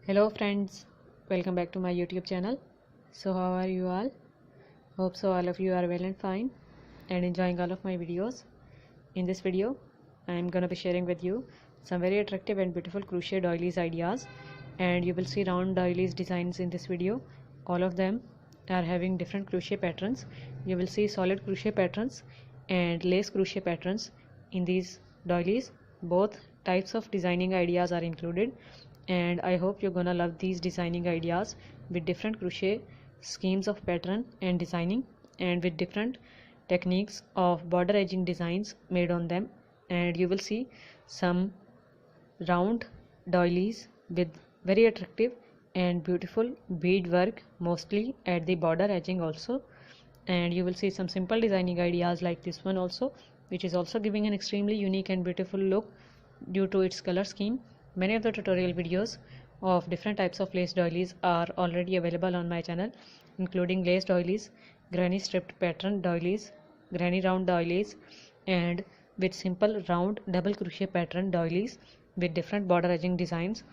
Hello friends, welcome back to my YouTube channel. So how are you all? Hope so all of you are well and fine and enjoying all of my videos. In this video, I am gonna be sharing with you some very attractive and beautiful crochet doilies ideas, and you will see round doilies designs in this video. All of them are having different crochet patterns. You will see solid crochet patterns and lace crochet patterns in these doilies. Both types of designing ideas are included, and I hope you're gonna love these designing ideas with different crochet schemes of pattern and designing, and with different techniques of border edging designs made on them. And you will see some round doilies with very attractive and beautiful bead work, mostly at the border edging also. And you will see some simple designing ideas like this one also, which is also giving an extremely unique and beautiful look due to its color scheme. Many of the tutorial videos of different types of lace doilies are already available on my channel, including lace doilies, granny stripped pattern doilies, granny round doilies, and with simple round double crochet pattern doilies with different border edging designs.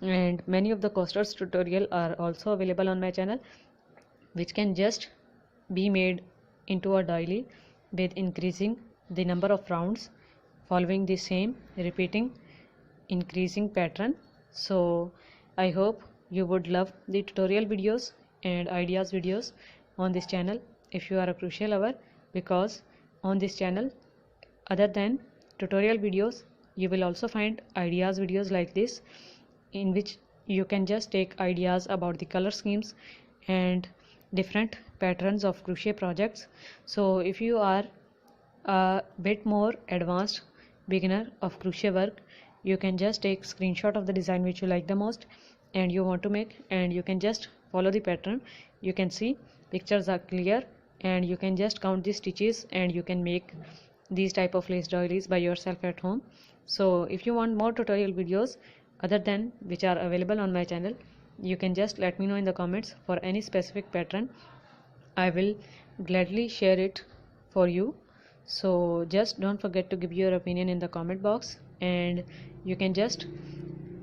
And many of the coasters tutorial are also available on my channel, which can just be made into a doily with increasing the number of rounds following the same repeating increasing pattern. So I hope you would love the tutorial videos and ideas videos on this channel if you are a crochet lover, because on this channel, other than tutorial videos, you will also find ideas videos like this, in which you can just take ideas about the color schemes and different patterns of crochet projects. So if you are a bit more advanced beginner of crochet work, you can just take screenshot of the design which you like the most and you want to make, and you can just follow the pattern. You can see pictures are clear, and you can just count the stitches and you can make these type of lace doilies by yourself at home. So if you want more tutorial videos other than which are available on my channel, you can just let me know in the comments for any specific pattern. I will gladly share it for you. So just don't forget to give your opinion in the comment box, and you can just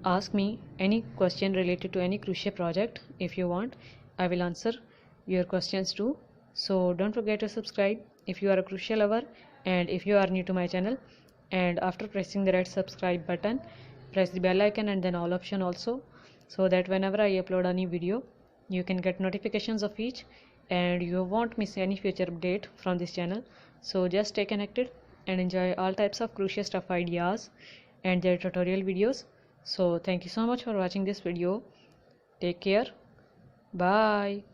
ask me any question related to any crochet project if you want. I will answer your questions too. So don't forget to subscribe if you are a crochet lover, and if you are new to my channel, and after pressing the red subscribe button, press the bell icon and then all option also, so that whenever I upload a new video, you can get notifications of each and you won't miss any future update from this channel. So just stay connected and enjoy all types of crochet stuff ideas and their tutorial videos. So thank you so much for watching this video. Take care. Bye.